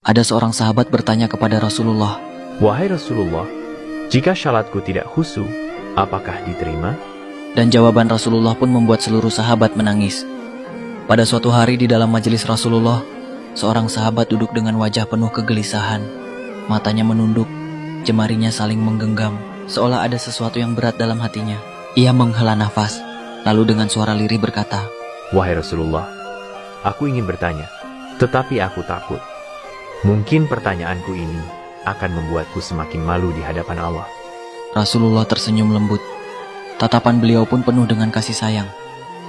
Ada seorang sahabat bertanya kepada Rasulullah, "Wahai Rasulullah, jika syalatku tidak khusyuk, apakah diterima?" dan jawaban Rasulullah pun membuat seluruh sahabat menangis. Pada suatu hari di dalam majelis Rasulullah, seorang sahabat duduk dengan wajah penuh kegelisahan. Matanya menunduk, jemarinya saling menggenggam, seolah ada sesuatu yang berat dalam hatinya. Ia menghela nafas, lalu dengan suara lirih berkata, "Wahai Rasulullah, aku ingin bertanya, tetapi aku takut. Mungkin pertanyaanku ini akan membuatku semakin malu di hadapan Allah." Rasulullah tersenyum lembut. Tatapan beliau pun penuh dengan kasih sayang.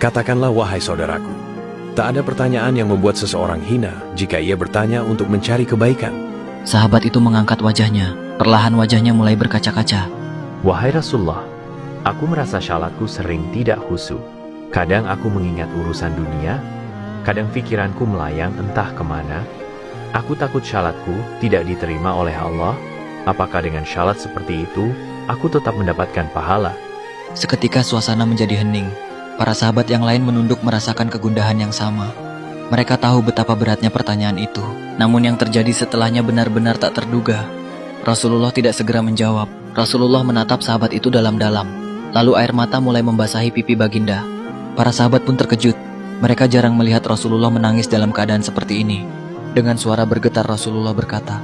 Katakanlah wahai saudaraku, tak ada pertanyaan yang membuat seseorang hina jika ia bertanya untuk mencari kebaikan. Sahabat itu mengangkat wajahnya. Perlahan wajahnya mulai berkaca-kaca. "Wahai Rasulullah, aku merasa syalatku sering tidak khusyuk. Kadang aku mengingat urusan dunia, kadang pikiranku melayang entah kemana. Aku takut syalatku tidak diterima oleh Allah. Apakah dengan syalat seperti itu, aku tetap mendapatkan pahala?" Seketika suasana menjadi hening. Para sahabat yang lain menunduk merasakan kegundahan yang sama. Mereka tahu betapa beratnya pertanyaan itu. Namun yang terjadi setelahnya benar-benar tak terduga. Rasulullah tidak segera menjawab. Rasulullah menatap sahabat itu dalam-dalam. Lalu air mata mulai membasahi pipi baginda. Para sahabat pun terkejut. Mereka jarang melihat Rasulullah menangis dalam keadaan seperti ini. Dengan suara bergetar Rasulullah berkata,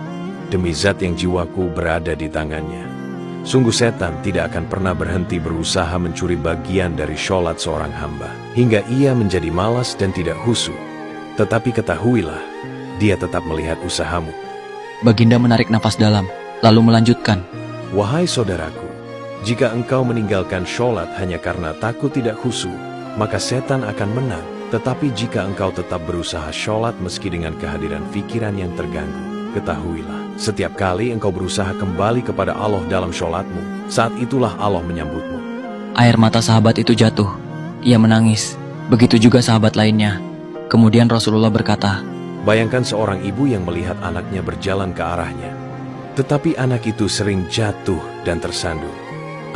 Demi zat yang jiwaku berada di tangannya, sungguh setan tidak akan pernah berhenti berusaha mencuri bagian dari sholat seorang hamba, hingga ia menjadi malas dan tidak khusyuk. Tetapi ketahuilah, dia tetap melihat usahamu. Baginda menarik nafas dalam, lalu melanjutkan, Wahai saudaraku, jika engkau meninggalkan sholat hanya karena takut tidak khusyuk, maka setan akan menang. Tetapi jika engkau tetap berusaha sholat meski dengan kehadiran pikiran yang terganggu, ketahuilah, setiap kali engkau berusaha kembali kepada Allah dalam sholatmu, saat itulah Allah menyambutmu. Air mata sahabat itu jatuh. Ia menangis. Begitu juga sahabat lainnya. Kemudian Rasulullah berkata, Bayangkan seorang ibu yang melihat anaknya berjalan ke arahnya, tetapi anak itu sering jatuh dan tersandung.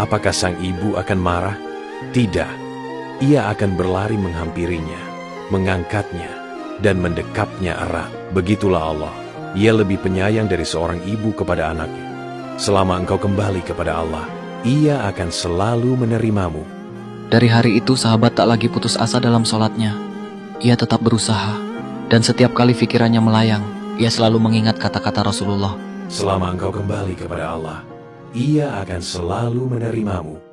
Apakah sang ibu akan marah? Tidak. Ia akan berlari menghampirinya, mengangkatnya, dan mendekapnya erat. Begitulah Allah. Ia lebih penyayang dari seorang ibu kepada anaknya. Selama engkau kembali kepada Allah, Ia akan selalu menerimamu. dari hari itu sahabat tak lagi putus asa dalam sholatnya. Ia tetap berusaha. Dan setiap kali pikirannya melayang, ia selalu mengingat kata-kata Rasulullah. Selama engkau kembali kepada Allah, Ia akan selalu menerimamu.